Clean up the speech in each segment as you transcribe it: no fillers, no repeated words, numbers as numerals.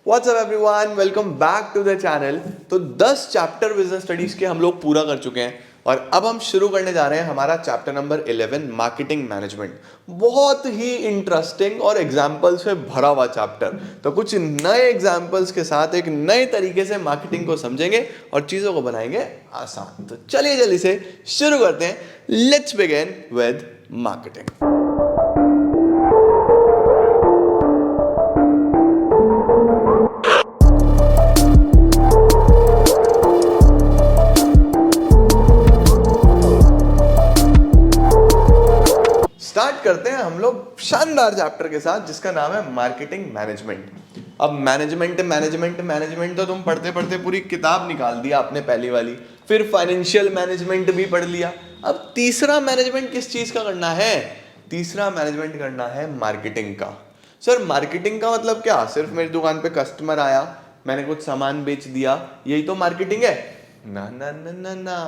What's up everyone, welcome back to the channel. तो 10 chapter business studies के हम लोग पूरा कर चुके हैं और अब हम शुरू करने जा रहे हैं हमारा चैप्टर नंबर 11 मार्केटिंग मैनेजमेंट। बहुत ही इंटरेस्टिंग और एग्जाम्पल से भरा हुआ चैप्टर। तो कुछ नए एग्जाम्पल्स के साथ एक नए तरीके से मार्केटिंग को समझेंगे और चीज़ों को बनाएंगे आसान। तो चलिए जल्दी से शुरू करते हैं। Let's begin with marketing. Start करते हैं हम लोग शानदार चैप्टर के साथ जिसका नाम है मार्केटिंग मैनेजमेंट। अब मैनेजमेंट मैनेजमेंट मैनेजमेंट तो तुम पढ़ते पढ़ते पूरी किताब निकाल दी आपने पहली वाली, फिर फाइनेंशियल मैनेजमेंट भी पढ़ लिया। अब तीसरा मैनेजमेंट किस चीज का करना है? तीसरा मैनेजमेंट करना है मार्केटिंग का। सर मार्केटिंग का मतलब क्या? सिर्फ मेरी दुकान पे कस्टमर आया, मैंने कुछ सामान बेच दिया, यही तो मार्केटिंग है? ना ना ना ना ना,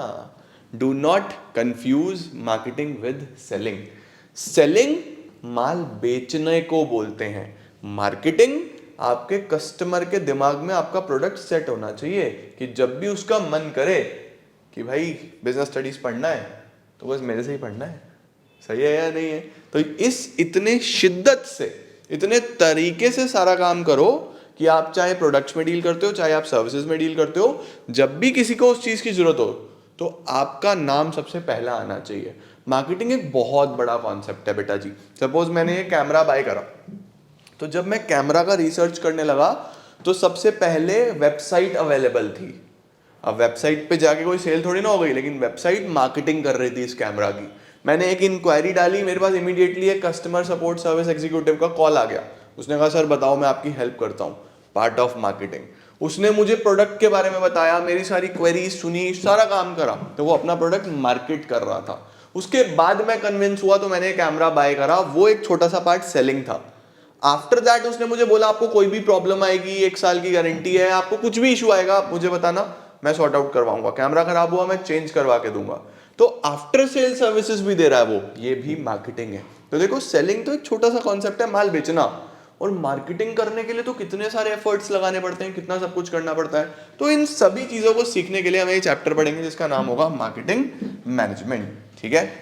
do not confuse marketing with selling. Selling माल बेचने को बोलते हैं, मार्केटिंग आपके कस्टमर के दिमाग में आपका प्रोडक्ट सेट होना चाहिए कि जब भी उसका मन करे कि भाई बिजनेस स्टडीज पढ़ना है तो बस मेरे से ही पढ़ना है। सही है या नहीं है? तो इस इतने शिद्दत से, इतने तरीके से सारा काम करो कि आप चाहे प्रोडक्ट्स में डील करते हो, चाहे आप सर्विसेज में डील करते हो, जब भी किसी को उस चीज की जरूरत हो तो आपका नाम सबसे पहला आना चाहिए। मार्केटिंग एक बहुत बड़ा कॉन्सेप्ट है बेटा जी। सपोज मैंने ये कैमरा बाय करा, तो जब मैं कैमरा का रिसर्च करने लगा तो सबसे पहले वेबसाइट अवेलेबल थी। अब वेबसाइट पे जाके कोई सेल थोड़ी ना हो गई, लेकिन वेबसाइट मार्केटिंग कर रही थी इस कैमरा की। मैंने एक इंक्वायरी डाली, मेरे पास इमीडिएटली एक कस्टमर सपोर्ट सर्विस एग्जीक्यूटिव का कॉल आ गया। उसने कहा सर बताओ मैं आपकी हेल्प करता हूँ, पार्ट ऑफ मार्केटिंग। उसने मुझे प्रोडक्ट के बारे में बताया, मेरी सारी क्वेरीज सुनी, सारा काम करा, तो वो अपना प्रोडक्ट मार्केट कर रहा था। उसके बाद मैं कन्विंस हुआ तो मैंने कैमरा बाय करा। वो एक छोटा सा पार्ट सेलिंग था। आफ्टर दैट उसने मुझे बोला आपको कोई भी प्रॉब्लम आएगी, 1 साल की गारंटी है, आपको कुछ भी इशू आएगा आप मुझे बताना, मैं सॉर्ट आउट करवाऊंगा। कैमरा खराब हुआ मैं चेंज करवा के दूंगा। तो आफ्टर सेल सर्विसेज भी दे रहा है वो, ये भी मार्केटिंग है। तो देखो सेलिंग तो एक छोटा सा कॉन्सेप्ट है, माल बेचना, और मार्केटिंग करने के लिए तो कितने सारे एफर्ट्स लगाने पड़ते हैं, कितना सब कुछ करना पड़ता है। तो इन सभी चीजों को सीखने के लिए हम ये चैप्टर पढ़ेंगे जिसका नाम होगा मार्केटिंग मैनेजमेंट। ठीक है,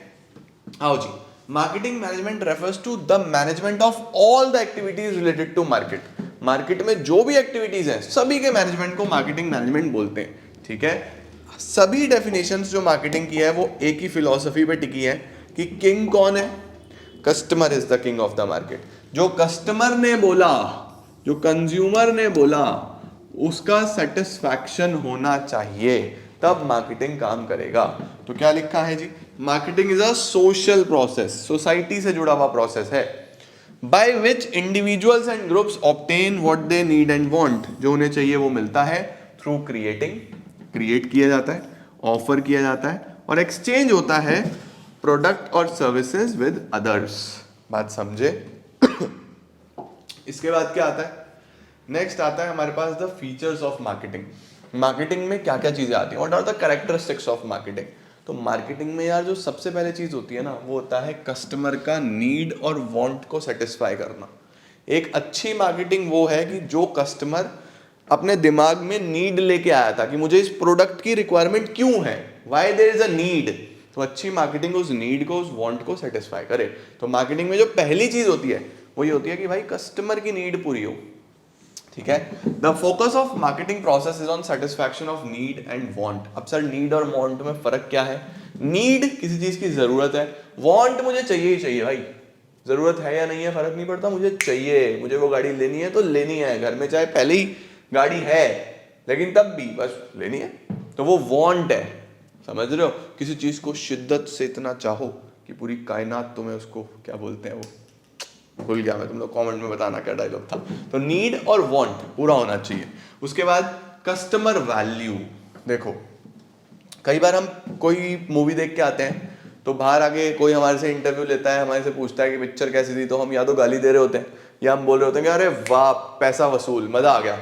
आओ जी। Marketing management refers to the management of all the activities related to market. Market में जो भी एक्टिविटीज हैं सभी के मैनेजमेंट को मार्केटिंग मैनेजमेंट बोलते हैं। ठीक है, सभी डेफिनेशंस जो मार्केटिंग की है वो एक ही फिलॉसफी पे टिकी है कि किंग कौन है? Customer is the king of the market. जो कस्टमर ने बोला, जो कंज्यूमर ने बोला, उसका सेटिस्फैक्शन होना चाहिए, तब मार्केटिंग काम करेगा। तो क्या लिखा है जी? Marketing is a social process, society से जुड़ा हुआ प्रोसेस है, by which individuals and groups obtain what they need and want. जो उन्हें चाहिए वो मिलता है थ्रू क्रिएटिंग, क्रिएट किया जाता है, ऑफर किया जाता है, और एक्सचेंज होता है प्रोडक्ट और सर्विसेज विद अदर्स। बात समझे? इसके बाद क्या आता है? नेक्स्ट आता है हमारे पास the features of marketing. Marketing में क्या क्या चीजें आती हैं, what are the characteristics of marketing. तो मार्केटिंग में यार जो सबसे पहले चीज होती है ना, वो होता है कस्टमर का नीड और वांट को सेटिस्फाई करना। एक अच्छी मार्केटिंग वो है कि जो कस्टमर अपने दिमाग में नीड लेके आया था कि मुझे इस प्रोडक्ट की रिक्वायरमेंट क्यों है, why there is a need, तो अच्छी मार्केटिंग उस नीड को, उस वांट को सेटिस्फाई करे। तो मार्केटिंग में जो पहली चीज होती है वो ये होती है कि भाई कस्टमर की नीड पूरी हो। ठीक है, the focus of marketing process is on satisfaction of need and want. अब सर नीड और वांट में फर्क क्या है? नीड किसी चीज की जरूरत है, वांट मुझे चाहिए ही चाहिए भाई। जरूरत है या नहीं है फर्क नहीं पड़ता, मुझे चाहिए, मुझे वो गाड़ी लेनी है तो लेनी है। घर में चाहे पहले ही गाड़ी है लेकिन तब भी बस लेनी है, तो वो वांट है। समझ रहे हो? किसी चीज को शिद्दत से इतना चाहो कि पूरी कायनात तुम्हें उसको क्या बोलते हैं, वो भूल गया मैं, तुम लोग कमेंट में बताना क्या डायलॉग था। तो नीड और वांट पूरा होना चाहिए। उसके बाद कस्टमर वैल्यू। देखो कई बार हम कोई मूवी देख के आते हैं तो बाहर आके कोई हमारे से इंटरव्यू लेता है, हमारे से पूछता है कि पिक्चर कैसी थी, तो हम या तो गाली दे रहे होते हैं या हम बोल रहे होते हैं कि अरे वाह पैसा वसूल, मजा आ गया।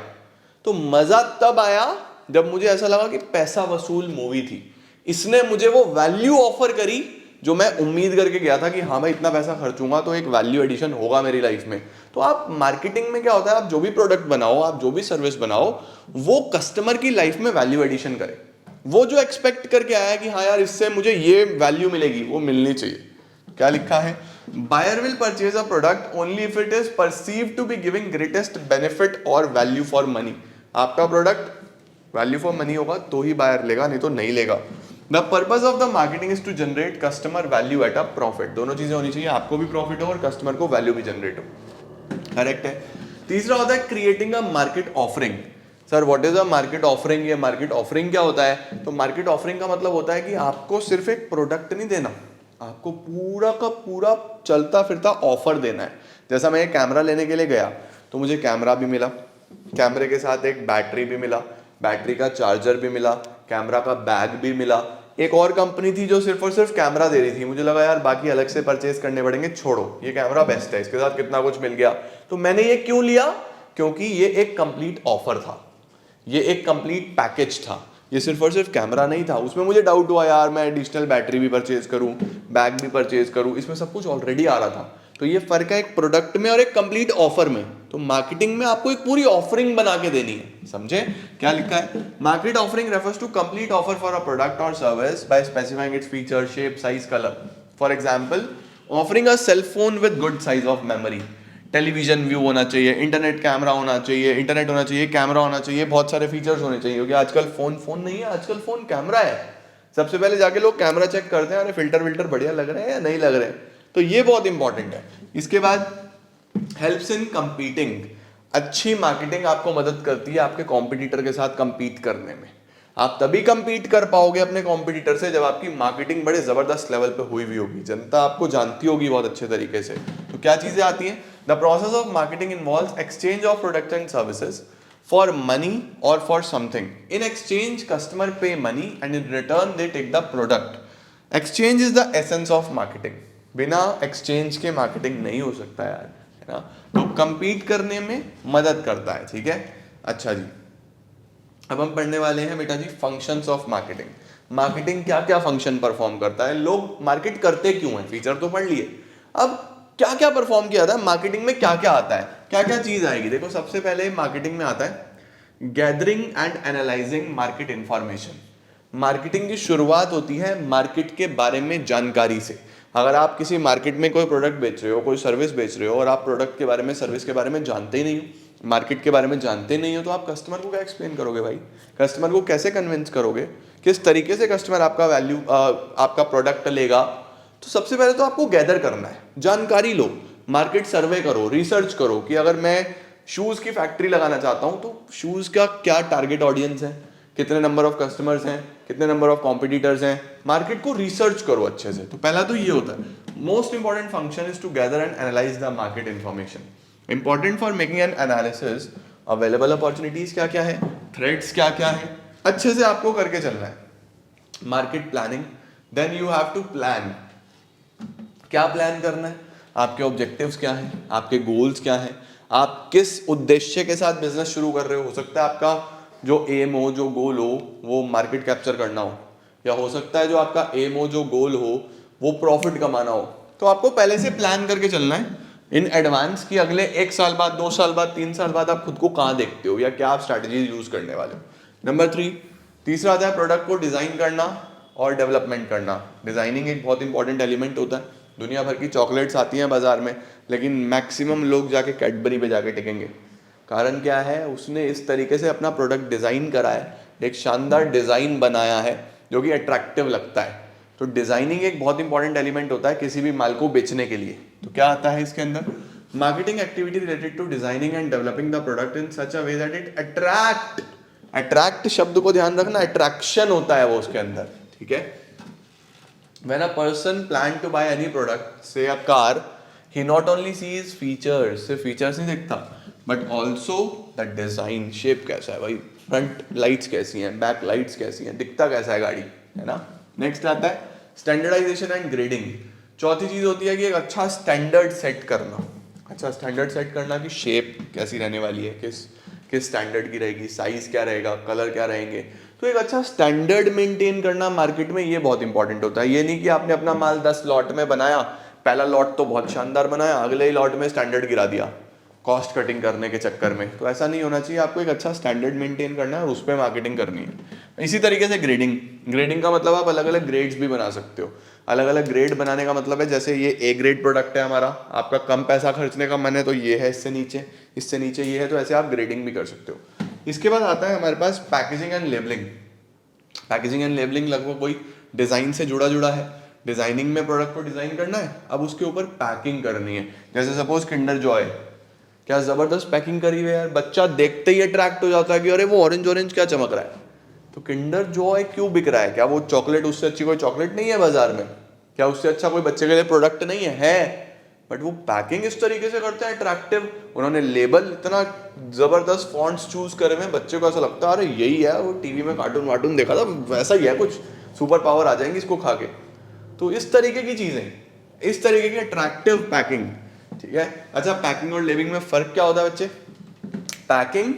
तो मजा तब आया जब मुझे ऐसा लगा कि पैसा वसूल मूवी थी, इसने मुझे वो वैल्यू ऑफर करी जो मैं उम्मीद करके गया था कि हाँ मैं इतना पैसा खर्चूंगा तो एक वैल्यू एडिशन होगा मेरी लाइफ में। तो आप मार्केटिंग में क्या होता है, आप जो भी प्रोडक्ट बनाओ, आप जो भी सर्विस बनाओ, वो कस्टमर की लाइफ में वैल्यू एडिशन करे। वो जो एक्सपेक्ट करके आया कि हाँ यार इससे मुझे ये वैल्यू मिलेगी, वो मिलनी चाहिए। क्या लिखा है, buyer will purchase a product only if it is perceived to be giving greatest benefit और वैल्यू फॉर मनी। आपका प्रोडक्ट वैल्यू फॉर मनी होगा तो ही बायर लेगा, नहीं तो नहीं लेगा। The purpose of the marketing is to generate customer value at a profit. दोनों चीजें होनी चाहिए, आपको भी प्रॉफिट हो और कस्टमर को वैल्यू भी जनरेट हो। करेक्ट है। तीसरा होता है creating a market offering. Sir what is a market offering, ये मार्केट ऑफरिंग क्या होता है? तो मार्केट ऑफरिंग का मतलब होता है कि आपको सिर्फ एक प्रोडक्ट नहीं देना, आपको पूरा का पूरा चलता फिरता ऑफर देना है। जैसा मैं कैमरा लेने के लिए गया तो मुझे कैमरा भी मिला, कैमरे के साथ एक बैटरी भी मिला, बैटरी का चार्जर भी मिला, कैमरा का बैग भी मिला। एक और कंपनी थी जो सिर्फ और सिर्फ कैमरा दे रही थी, मुझे लगा यार बाकी अलग से परचेज करने पड़ेंगे, छोड़ो ये कैमरा बेस्ट है, इसके साथ कितना कुछ मिल गया। तो मैंने ये क्यों लिया? क्योंकि ये एक कंप्लीट ऑफर था, ये एक कंप्लीट पैकेज था, ये सिर्फ और सिर्फ कैमरा नहीं था। उसमें मुझे डाउट हुआ यार मैं एडिशनल बैटरी भी परचेज करूं, बैग भी परचेज करूं, इसमें सब कुछ ऑलरेडी आ रहा था। तो ये फर्क है एक प्रोडक्ट में और एक कंप्लीट ऑफर में। तो मार्केटिंग में आपको एक पूरी ऑफरिंग बना के देनी है, समझे? क्या लिखा है, market offering refers to complete offer for a product और service by specifying its feature, shape, size, colour. For example offering a cell phone with good size of memory, television view होना चाहिए, इंटरनेट कैमरा होना चाहिए, internet होना चाहिए, camera होना चाहिए, बहुत सारे फीचर्स होने चाहिए। क्योंकि आजकल फोन नहीं है, आजकल फोन कैमरा है। सबसे पहले जाके लोग कैमरा चेक करते हैं, अरे फिल्टर विल्टर बढ़िया लग रहे हैं या नहीं लग रहे हैं। तो ये बहुत इंपॉर्टेंट है। इसके बाद हेल्प्स इन कंपीटिंग। अच्छी मार्केटिंग आपको मदद करती है आपके कॉम्पिटिटर के साथ कंपीट करने में। आप तभी कंपीट कर पाओगे अपने कॉम्पिटिटर से जब आपकी मार्केटिंग बड़े जबरदस्त लेवल पे हुई हुई होगी, जनता आपको जानती होगी बहुत अच्छे तरीके से। तो क्या चीजें आती हैं? The process of marketing involves exchange of products and services for money और for something. In exchange customer pay money and in return they take the product. Exchange is the essence of marketing. बिना exchange के marketing नहीं हो सकता यार, है ना? तो कंपीट करने में मदद करता है, ठीक है। अच्छा जी, अब हम पढ़ने वाले हैं बेटा जी फंक्शंस ऑफ मार्केटिंग। मार्केटिंग क्या क्या फंक्शन परफॉर्म करता है, लोग मार्केट करते क्यों हैं, फीचर तो पढ़ लिए। अब क्या क्या परफॉर्म किया था मार्केटिंग में, क्या क्या आता है, क्या क्या चीज आएगी। देखो सबसे पहले मार्केटिंग में आता है gathering and analysing market information. Marketing की शुरुआत होती है मार्केट के बारे में जानकारी से। अगर आप किसी मार्केट में कोई प्रोडक्ट बेच रहे हो, कोई सर्विस बेच रहे हो और आप प्रोडक्ट के बारे में, सर्विस के बारे में जानते ही नहीं हो, मार्केट के बारे में जानते नहीं हो, तो आप कस्टमर को क्या एक्सप्लेन करोगे भाई? कस्टमर को कैसे कन्विंस करोगे? किस तरीके से कस्टमर आपका वैल्यू, आपका प्रोडक्ट लेगा? तो सबसे पहले तो आपको गैदर करना है, जानकारी लो, मार्केट सर्वे करो, रिसर्च करो कि अगर मैं शूज की फैक्ट्री लगाना चाहता हूं तो शूज का क्या टारगेट ऑडियंस है, कितने नंबर ऑफ कस्टमर्स हैं, कितने नंबर ऑफ कॉम्पिटिटर्स हैं। मार्केट को रिसर्च करो अच्छे से। तो पहला तो ये होता है, most important function is to gather and analyse the market information. Important for making an analysis, available opportunities क्या क्या है, थ्रेट्स क्या क्या है, अच्छे से आपको करके चलना है। Market planning, then you have to plan. क्या प्लान करना है, आपके ऑब्जेक्टिव्स क्या हैं, आपके गोल्स क्या हैं, आप किस उद्देश्य के साथ बिजनेस शुरू कर रहे हो सकता है आपका जो एम हो, जो गोल हो, वो मार्केट कैप्चर करना हो, या हो सकता है जो आपका एम हो, जो गोल हो, वो प्रॉफिट कमाना हो। तो आपको पहले से प्लान करके चलना है इन एडवांस कि अगले 1 साल बाद, 2 साल बाद, 3 साल बाद आप खुद को कहाँ देखते हो या क्या आप स्ट्रैटेजी यूज करने वाले हो। नंबर 3, तीसरा आता है प्रोडक्ट को डिजाइन करना और डेवलपमेंट करना। डिजाइनिंग एक बहुत इंपॉर्टेंट एलिमेंट होता है। दुनिया भर की चॉकलेट्स आती हैं बाजार में, लेकिन मैक्सिमम लोग जाके कैडबरी पे जाके टिकेंगे। कारण क्या है, उसने इस तरीके से अपना प्रोडक्ट डिजाइन करा है, एक शानदार डिजाइन बनाया है जो कि अट्रैक्टिव लगता है। तो डिजाइनिंग एक बहुत इंपॉर्टेंट एलिमेंट होता है किसी भी माल को बेचने के लिए। तो क्या आता है इसके अंदर, marketing activity related to designing and developing the product in such a way that it attract. Attract शब्द को ध्यान रखना, अट्रैक्शन होता है वो उसके अंदर, ठीक है। When a person plan to buy any product, say a car, he not only sees features, सिर्फ फीचर्स नहीं देखता, but also the design, shape कैसा है भाई, फ्रंट लाइट्स कैसी हैं, बैक लाइट्स कैसी हैं, दिखता कैसा है गाड़ी, है ना। नेक्स्ट आता है स्टैंडर्डाइजेशन एंड ग्रेडिंग। चौथी चीज होती है कि एक अच्छा स्टैंडर्ड सेट करना। अच्छा स्टैंडर्ड सेट करना कि शेप कैसी रहने वाली है, किस किस स्टैंडर्ड की रहेगी, साइज क्या रहेगा, कलर क्या रहेंगे। तो एक अच्छा स्टैंडर्ड मेंटेन करना मार्केट में, ये बहुत इंपॉर्टेंट होता है। ये नहीं कि आपने अपना माल 10 लॉट में बनाया, पहला लॉट तो बहुत शानदार बनाया, अगले ही लॉट में स्टैंडर्ड गिरा दिया, कॉस्ट कटिंग करने के चक्कर में। तो ऐसा नहीं होना चाहिए, आपको एक अच्छा स्टैंडर्ड मेंटेन करना है और उस पर मार्केटिंग करनी है। इसी तरीके से ग्रेडिंग, ग्रेडिंग का मतलब आप अलग अलग ग्रेड्स भी बना सकते हो। अलग अलग ग्रेड बनाने का मतलब है जैसे ये ए ग्रेड प्रोडक्ट है हमारा, आपका कम पैसा खर्चने का मन है तो ये है, इससे नीचे ये है, तो ऐसे आप ग्रेडिंग भी कर सकते हो। इसके बाद आता है हमारे पास packaging and labelling. Packaging and labelling लगभग कोई डिज़ाइन से जुड़ा है। डिज़ाइनिंग में प्रोडक्ट को डिज़ाइन करना है, अब उसके ऊपर पैकिंग करनी है। जैसे सपोज किंडर जॉय, क्या ज़बरदस्त पैकिंग करी हुई है यार, बच्चा देखते ही अट्रैक्ट हो जाता है कि अरे वो ऑरेंज ऑरेंज क्या चमक रहा है। तो किंडर जॉय क्यों बिक रहा है? क्या वो चॉकलेट, उससे अच्छी कोई चॉकलेट नहीं है बाजार में? क्या उससे अच्छा कोई बच्चे के लिए प्रोडक्ट नहीं है? बट वो पैकिंग इस तरीके से करते हैं अट्रैक्टिव, उन्होंने लेबल इतना जबरदस्त फॉन्ट्स चूज करे हुए, बच्चे को ऐसा लगता है अरे यही है, वो टीवी में कार्टून वार्टून देखा था वैसा ही है, कुछ सुपर पावर आ जाएंगी इसको खा के। तो इस तरीके की चीजें, इस तरीके की अट्रैक्टिव पैकिंग, ठीक है। अच्छा, पैकिंग और लेबलिंग में फर्क क्या होता है बच्चे? पैकिंग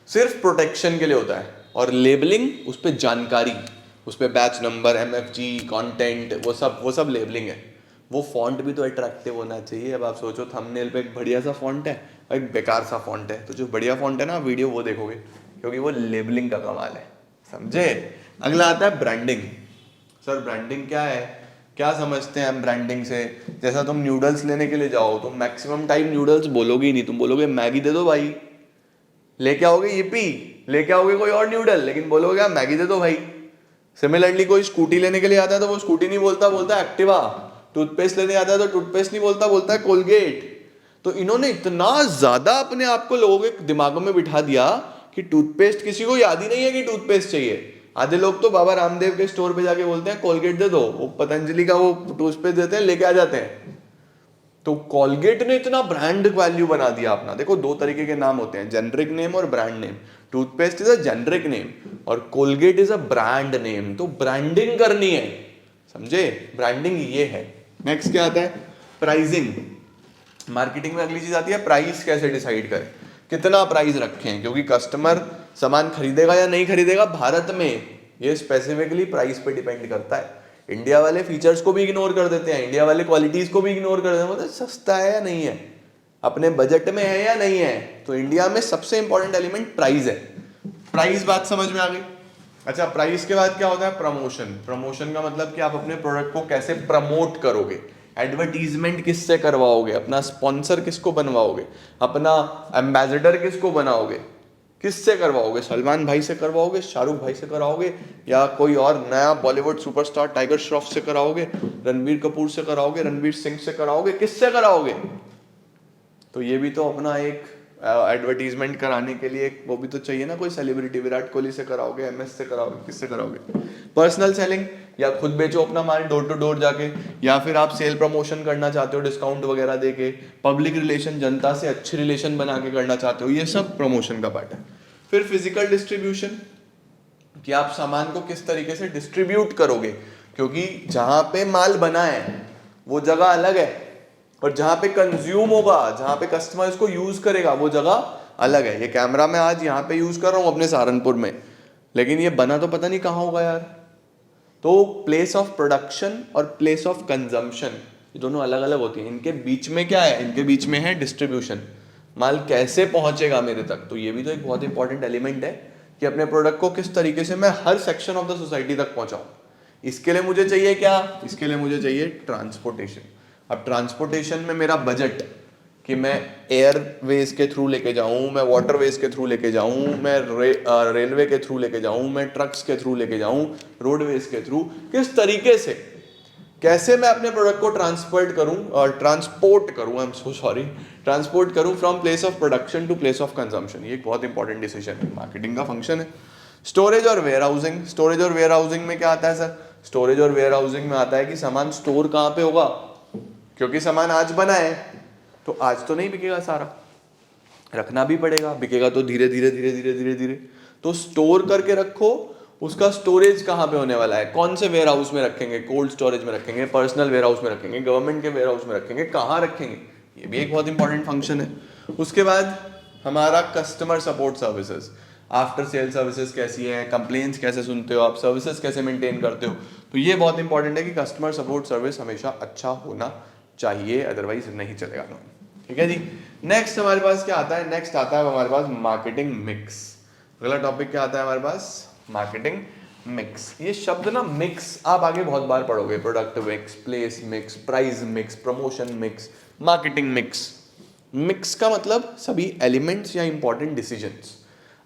सिर्फ प्रोटेक्शन के लिए होता है और लेबलिंग उस पर जानकारी, उस पर बैच नंबर, MFG, कंटेंट, वो सब लेबलिंग है। वो फॉन्ट भी तो अट्रैक्टिव होना चाहिए। अब आप सोचो थंबनेल पे एक बढ़िया सा फॉन्ट है और एक बेकार सा फॉन्ट है, तो जो बढ़िया फॉन्ट है ना वीडियो वो देखोगे, क्योंकि वो लेबलिंग का कमाल है, समझे। अगला आता है ब्रांडिंग। सर ब्रांडिंग क्या है, क्या समझते हैं हम ब्रांडिंग से? जैसा तुम न्यूडल्स लेने के लिए जाओ, तुम मैक्सिमम टाइम न्यूडल्स बोलोगे ही नहीं, तुम बोलोगे मैगी दे दो भाई, लेके आओगे yippee, लेके आओगे कोई और न्यूडल, लेकिन बोलोगे क्या, मैगी दे दो भाई। सिमिलरली कोई स्कूटी लेने के लिए आता है तो वो स्कूटी नहीं बोलता, बोलता है एक्टिवा। टूथपेस्ट लेने आता है तो टूथपेस्ट नहीं बोलता, बोलता है कोलगेट। तो इन्होंने इतना ज्यादा अपने आप को लोगों के दिमागों में बिठा दिया कि टूथपेस्ट, किसी को याद ही नहीं है कि टूथपेस्ट चाहिए। आधे लोग तो बाबा रामदेव के स्टोर पे जाके बोलते हैं कोलगेट दे दो, वो पतंजलि का वो टूथपेस्ट देते हैं, लेके आ जाते हैं। तो कॉलगेट ने इतना ब्रांड वैल्यू बना दिया अपना। देखो दो तरीके के नाम होते हैं, जेनरिक नेम और brand name. Toothpaste is a generic name और Colgate is a brand name. तो ब्रांडिंग करनी है, समझे, ब्रांडिंग ये है। नेक्स्ट क्या आता है? प्राइसिंग। मार्केटिंग में अगली चीज आती है प्राइस कैसे डिसाइड करें, कितना प्राइस रखें, क्योंकि कस्टमर सामान खरीदेगा या नहीं खरीदेगा भारत में, ये स्पेसिफिकली प्राइस पे डिपेंड करता है। इंडिया वाले फीचर्स को भी इग्नोर कर देते हैं, इंडिया वाले क्वालिटीज को भी इग्नोर कर देते हैं, मतलब सस्ता है या नहीं है, अपने बजट में है या नहीं है। तो इंडिया में सबसे इंपॉर्टेंट एलिमेंट प्राइस है। प्राइस बात समझ में आ गई। अच्छा, प्राइस के बाद क्या होता है? प्रमोशन। प्रमोशन का मतलब कि आप अपने प्रोडक्ट को कैसे प्रमोट करोगे, एडवर्टीजमेंट किससे करवाओगे, अपना स्पॉन्सर किसको बनवाओगे, अपना एम्बेसडर किसको बनाओगे, किससे करवाओगे? सलमान भाई से करवाओगे, शाहरुख भाई से कराओगे, या कोई और नया बॉलीवुड सुपरस्टार टाइगर श्रॉफ से कराओगे, रणबीर कपूर से कराओगे, रणवीर सिंह से कराओगे, किससे कराओगे? तो ये भी तो अपना एक एडवर्टीजमेंट कराने के लिए वो भी तो चाहिए ना, कोई सेलिब्रिटी। विराट कोहली से कराओगे, MS से कराओगे, किससे कराओगे? पर्सनल सेलिंग, या खुद बेचो अपना माल डोर टू डोर जाके, या फिर आप सेल प्रमोशन करना चाहते हो डिस्काउंट वगैरह देके, पब्लिक रिलेशन, जनता से अच्छे रिलेशन बना के करना चाहते हो, ये सब प्रमोशन का पार्ट है। फिर फिजिकल डिस्ट्रीब्यूशन, कि आप सामान को किस तरीके से डिस्ट्रीब्यूट करोगे, क्योंकि जहां पे माल बना है वो जगह अलग है और जहां पे कंज्यूम होगा, जहां पे कस्टमर इसको यूज करेगा, वो जगह अलग है। ये कैमरा मैं आज यहाँ पे यूज कर रहा हूँ अपने सहारनपुर में, लेकिन ये बना तो पता नहीं कहाँ होगा यार। तो प्लेस ऑफ प्रोडक्शन और प्लेस ऑफ कंजम्पशन, ये दोनों अलग अलग होती हैं। इनके बीच में क्या है? इनके बीच में है डिस्ट्रीब्यूशन, माल कैसे पहुंचेगा मेरे तक। तो ये भी तो एक बहुत इंपॉर्टेंट एलिमेंट है कि अपने प्रोडक्ट को किस तरीके से मैं हर सेक्शन ऑफ द सोसाइटी तक पहुंचाऊं। इसके लिए मुझे चाहिए क्या? इसके लिए मुझे चाहिए ट्रांसपोर्टेशन। अब ट्रांसपोर्टेशन में मेरा बजट, कि मैं एयरवेज के थ्रू लेके जाऊं, मैं वाटरवेज के थ्रू लेके जाऊं, मैं रेलवे के थ्रू लेके जाऊं, मैं ट्रक्स के थ्रू लेके जाऊं, रोडवेज के थ्रू, किस तरीके से, कैसे मैं अपने प्रोडक्ट को ट्रांसपोर्ट करूं, I am so sorry, transport करूं from place of production to place of consumption. ये एक बहुत इंपॉर्टेंट डिसीजन है, मार्केटिंग का फंक्शन है। स्टोरेज और वेयर हाउसिंग। स्टोरेज और वेयर हाउसिंग में क्या आता है सर? स्टोरेज और वेयर हाउसिंग में आता है कि सामान स्टोर कहाँ पे होगा, क्योंकि सामान आज बना है तो आज तो नहीं बिकेगा सारा, रखना भी पड़ेगा, बिकेगा तो धीरे धीरे धीरे धीरे धीरे धीरे। तो स्टोर करके रखो, उसका स्टोरेज कहाँ पे होने वाला है, कौन से वेयर हाउस में रखेंगे, कोल्ड स्टोरेज में रखेंगे, पर्सनल वेयर हाउस में रखेंगे, गवर्नमेंट के वेयर हाउस में रखेंगे, कहाँ रखेंगे, ये भी एक बहुत इंपॉर्टेंट फंक्शन है। उसके बाद हमारा customer support services, after sale services कैसी है, कंप्लेंट्स कैसे सुनते हो आप, सर्विसेज कैसे मेंटेन करते हो। तो ये बहुत इंपॉर्टेंट है कि कस्टमर सपोर्ट सर्विस हमेशा अच्छा होना चाहिए, अदरवाइज नहीं चलेगा। ठीक है जी। नेक्स्ट हमारे पास क्या आता है, नेक्स्ट आता है हमारे पास मार्केटिंग मिक्स। अगला टॉपिक क्या आता है हमारे पास, मार्केटिंग मिक्स। ये शब्द ना मिक्स आप आगे बहुत बार पढ़ोगे, product mix, place mix, price mix, promotion mix, marketing mix. Mix का मतलब सभी एलिमेंट्स या इंपॉर्टेंट डिसीजंस।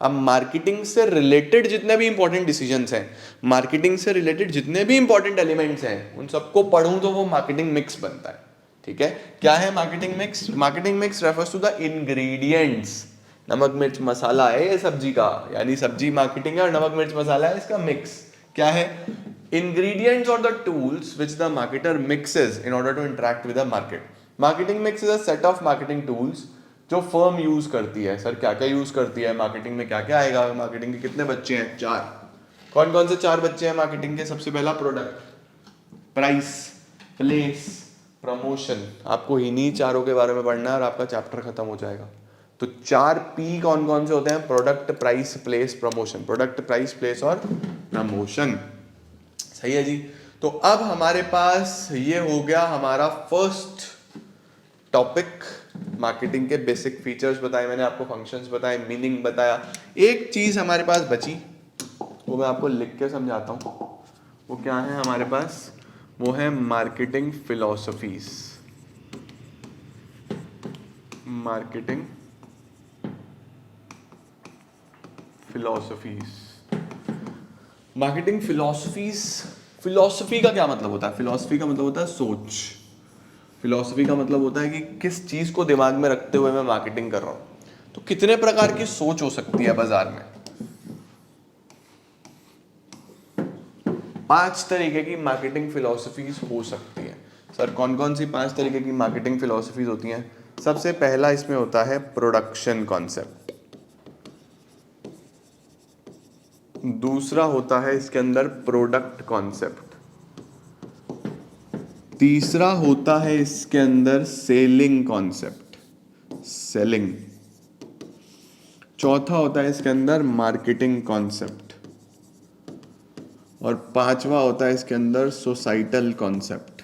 अब मार्केटिंग से रिलेटेड जितने भी इंपॉर्टेंट डिसीजंस हैं, मार्केटिंग से रिलेटेड जितने भी इंपॉर्टेंट एलिमेंट्स हैं, उन सबको पढ़ूं तो वो मार्केटिंग मिक्स बनता है। ठीक है, क्या है marketing mix? Marketing mix refers to the ingredients. नमक मिर्च मसाला है ये सब्जी का, यानी सब्जी मार्केटिंग है और नमक मिर्च मसाला है इसका मिक्स। क्या है? इंग्रेडिएंट्स और the tools which the marketer mixes in order to interact with the market. Marketing mix is a set of marketing tools जो फर्म यूज करती है। सर क्या क्या यूज करती है मार्केटिंग में, क्या क्या आएगा? मार्केटिंग के कितने बच्चे हैं? 4। कौन कौन से 4 बच्चे हैं मार्केटिंग के? सबसे पहला प्रोडक्ट, प्राइस, प्लेस, प्रमोशन। आपको इन्हीं चारों के बारे में पढ़ना है और आपका चैप्टर खत्म हो जाएगा। तो 4 पी कौन कौन से होते हैं? Product, price, place, promotion. Product, price, place और प्रमोशन। सही है जी। तो अब हमारे पास ये हो गया हमारा फर्स्ट टॉपिक। मार्केटिंग के बेसिक फीचर्स बताए मैंने आपको, फंक्शंस बताए, मीनिंग बताया। एक चीज हमारे पास बची, वो मैं आपको लिख के समझाता हूँ। वो क्या है हमारे पास? वो है marketing philosophies. Marketing philosophies. Marketing philosophies. Philosophy का क्या मतलब होता है? फिलॉसफी का मतलब होता है सोच। फिलॉसफी का मतलब होता है कि किस चीज को दिमाग में रखते हुए मैं मार्केटिंग कर रहा हूं। तो कितने प्रकार की सोच हो सकती है बाजार में? 5 तरीके की मार्केटिंग फिलॉसफीज हो सकती है। सर कौन कौन सी 5 तरीके की मार्केटिंग फिलॉसफीज होती हैं? सबसे पहला इसमें होता है प्रोडक्शन कॉन्सेप्ट। दूसरा होता है इसके अंदर प्रोडक्ट कॉन्सेप्ट। तीसरा होता है इसके अंदर सेलिंग कॉन्सेप्ट, सेलिंग। चौथा होता है इसके अंदर मार्केटिंग कॉन्सेप्ट। और 5वां होता है इसके अंदर सोसाइटल कॉन्सेप्ट।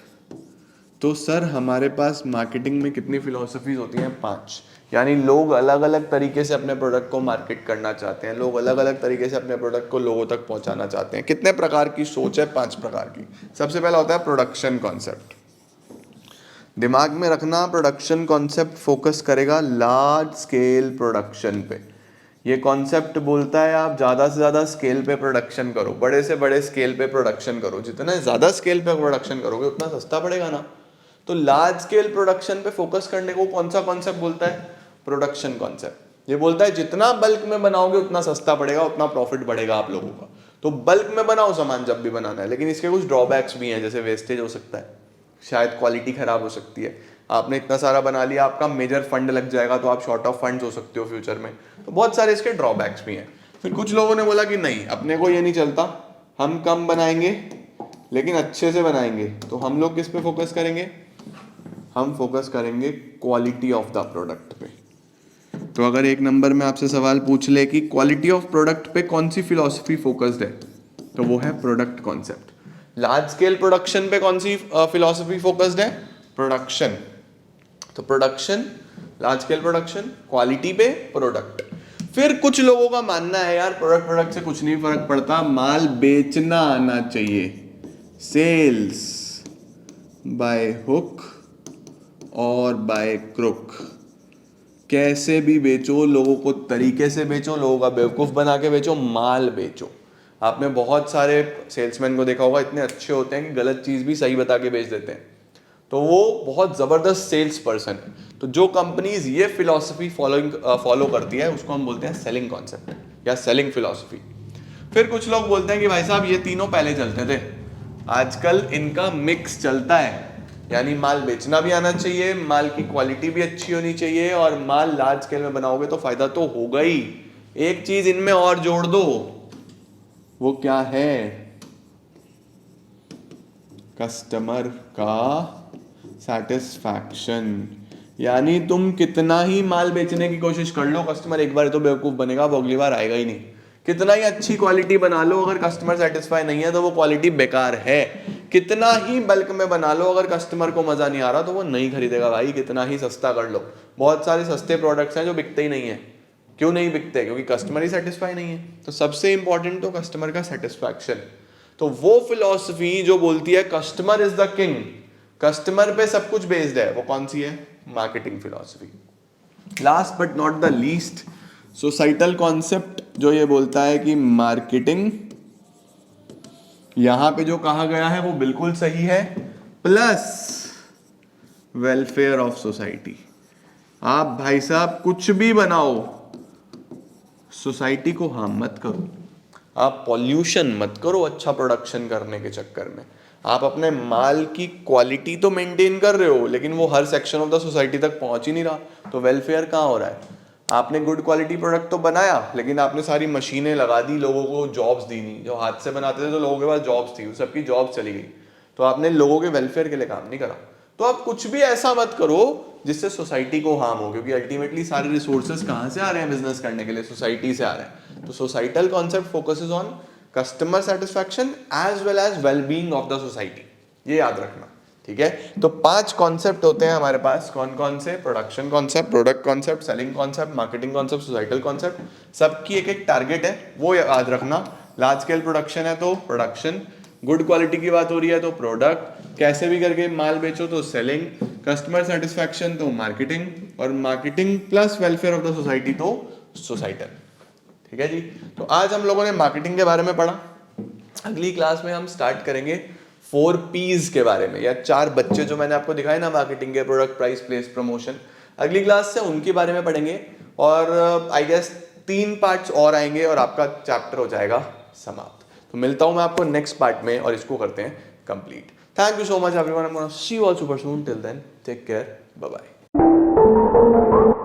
तो सर हमारे पास मार्केटिंग में कितनी फिलॉसफीज होती हैं? 5। यानी लोग अलग अलग तरीके से अपने प्रोडक्ट को मार्केट करना चाहते हैं, लोग अलग अलग तरीके से अपने प्रोडक्ट को लोगों तक पहुंचाना चाहते हैं। कितने प्रकार की सोच है? 5 प्रकार की। सबसे पहला होता है प्रोडक्शन कॉन्सेप्ट। दिमाग में रखना, प्रोडक्शन कॉन्सेप्ट फोकस करेगा लार्ज स्केल प्रोडक्शन पे। ये कॉन्सेप्ट बोलता है आप ज़्यादा से ज़्यादा स्केल पे प्रोडक्शन करो, बड़े से बड़े स्केल पे प्रोडक्शन करो। जितना ज़्यादा स्केल पे प्रोडक्शन करोगे उतना सस्ता पड़ेगा ना। तो लार्ज स्केल प्रोडक्शन पे फोकस करने को कौन सा कॉन्सेप्ट बोलता है? Production concept. ये बोलता है जितना बल्क में बनाओगे उतना सस्ता पड़ेगा, उतना प्रॉफिट बढ़ेगा आप लोगों का। तो बल्क में बनाओ सामान जब भी बनाना है, लेकिन इसके कुछ ड्रॉबैक्स भी हैं, जैसे वेस्टेज हो सकता है, शायद क्वालिटी खराब हो सकती है। आपने इतना सारा बना लिया, आपका मेजर फंड लग जाएगा तो आप शॉर्ट ऑफ फंड्स हो सकते हो फ्यूचर में। तो बहुत सारे इसके ड्रॉबैक्स भी हैं। फिर कुछ लोगों ने बोला कि नहीं, अपने को ये नहीं चलता, हम कम बनाएंगे लेकिन अच्छे से बनाएंगे। तो हम लोग किस पे फोकस करेंगे? हम फोकस करेंगे क्वालिटी ऑफ द प्रोडक्ट पे। तो अगर एक नंबर में आपसे सवाल पूछ ले कि क्वालिटी ऑफ प्रोडक्ट पे कौन सी फिलॉसफी फोकस्ड है, तो वो है product concept. Large scale production पे कौन सी फिलॉसफी फोकस्ड है? प्रोडक्शन। तो production, large scale production, quality पे प्रोडक्ट। फिर कुछ लोगों का मानना है यार प्रोडक्ट से कुछ नहीं फर्क पड़ता, माल बेचना आना चाहिए। सेल्स बाय हुक और बाय क्रुक। कैसे भी बेचो, लोगों को तरीके से बेचो, लोगों का बेवकूफ़ बना के बेचो, माल बेचो। आपने बहुत सारे सेल्समैन को देखा होगा, इतने अच्छे होते हैं कि गलत चीज़ भी सही बता के बेच देते हैं। तो वो बहुत ज़बरदस्त सेल्स पर्सन है। तो जो कंपनीज ये फिलॉसफी फॉलो करती है उसको हम बोलते हैं सेलिंग कॉन्सेप्ट या सेलिंग फिलॉसफी। फिर कुछ लोग बोलते हैं कि भाई साहब ये तीनों पहले चलते थे, आजकल इनका मिक्स चलता है। यानी माल बेचना भी आना चाहिए, माल की क्वालिटी भी अच्छी होनी चाहिए, और माल लार्ज स्केल में बनाओगे तो फायदा तो होगा ही। एक चीज इनमें और जोड़ दो, वो क्या है? कस्टमर का सेटिस्फैक्शन। यानी तुम कितना ही माल बेचने की कोशिश कर लो, कस्टमर एक बार तो बेवकूफ बनेगा, वो अगली बार आएगा ही नहीं। कितना ही अच्छी क्वालिटी बना लो, अगर कस्टमर सेटिस्फाई नहीं है तो वो क्वालिटी बेकार है। कितना ही बल्क में बना लो, अगर कस्टमर को मजा नहीं आ रहा तो वो नहीं खरीदेगा भाई, कितना ही सस्ता कर लो। बहुत सारे सस्ते प्रोडक्ट्स हैं जो बिकते ही नहीं है। क्यों नहीं बिकते? क्योंकि कस्टमर ही सेटिस्फाई नहीं है। तो सबसे इंपॉर्टेंट तो कस्टमर का सेटिस्फैक्शन। तो वो फिलॉसफी जो बोलती है customer is the king, customer पे सब कुछ बेस्ड है, वो कौन सी है? Marketing philosophy. Last but not the least, societal concept जो ये बोलता है कि मार्केटिंग, यहां पे जो कहा गया है वो बिल्कुल सही है, प्लस वेलफेयर ऑफ सोसाइटी। आप भाई साहब कुछ भी बनाओ, सोसाइटी को हार्म मत करो, आप पॉल्यूशन मत करो अच्छा प्रोडक्शन करने के चक्कर में। आप अपने माल की क्वालिटी तो मेंटेन कर रहे हो, लेकिन वो हर सेक्शन ऑफ द सोसाइटी तक पहुंच ही नहीं रहा, तो वेलफेयर कहाँ हो रहा है? आपने गुड क्वालिटी प्रोडक्ट तो बनाया, लेकिन आपने सारी मशीनें लगा दी, लोगों को जॉब्स दी नहीं। जो हाथ से बनाते थे तो लोगों के पास जॉब्स थी, सबकी जॉब चली गई, तो आपने लोगों के वेलफेयर के लिए काम नहीं करा। तो आप कुछ भी ऐसा मत करो जिससे सोसाइटी को हार्म हो, क्योंकि अल्टीमेटली सारे रिसोर्सेज कहाँ से आ रहे हैं बिजनेस करने के लिए? सोसाइटी से आ रहे हैं। तो societal concept focuses on customer satisfaction as well as wellbeing of the society, ये याद रखना, ठीक है? तो 5 कॉन्सेप्ट होते हैं हमारे पास। कौन कौन से? Production concept, product concept, selling concept, marketing concept, societal concept. सबकी एक एक टारगेट है, वो याद रखना। लार्ज स्केल प्रोडक्शन है तो प्रोडक्शन, गुड क्वालिटी की बात हो रही है तो प्रोडक्ट, कैसे भी करके माल बेचो तो सेलिंग, कस्टमर सेटिस्फैक्शन तो मार्केटिंग, और marketing plus welfare of the society तो सोसाइटल। ठीक है जी? तो आज हम लोगों ने मार्केटिंग के बारे में पढ़ा। अगली क्लास में हम स्टार्ट करेंगे 4 P's के बारे में, या 4 बच्चे जो मैंने आपको दिखाए ना मार्केटिंग के, प्रोडक्ट, प्राइस, प्लेस, प्रमोशन। अगली क्लास से उनके बारे में पढ़ेंगे, और आई गेस 3 पार्ट्स और आएंगे और आपका चैप्टर हो जाएगा समाप्त। तो मिलता हूं मैं आपको नेक्स्ट पार्ट में, और इसको करते हैं complete. Thank you so much everyone, I am gonna see you all super soon, till then take care, bye bye.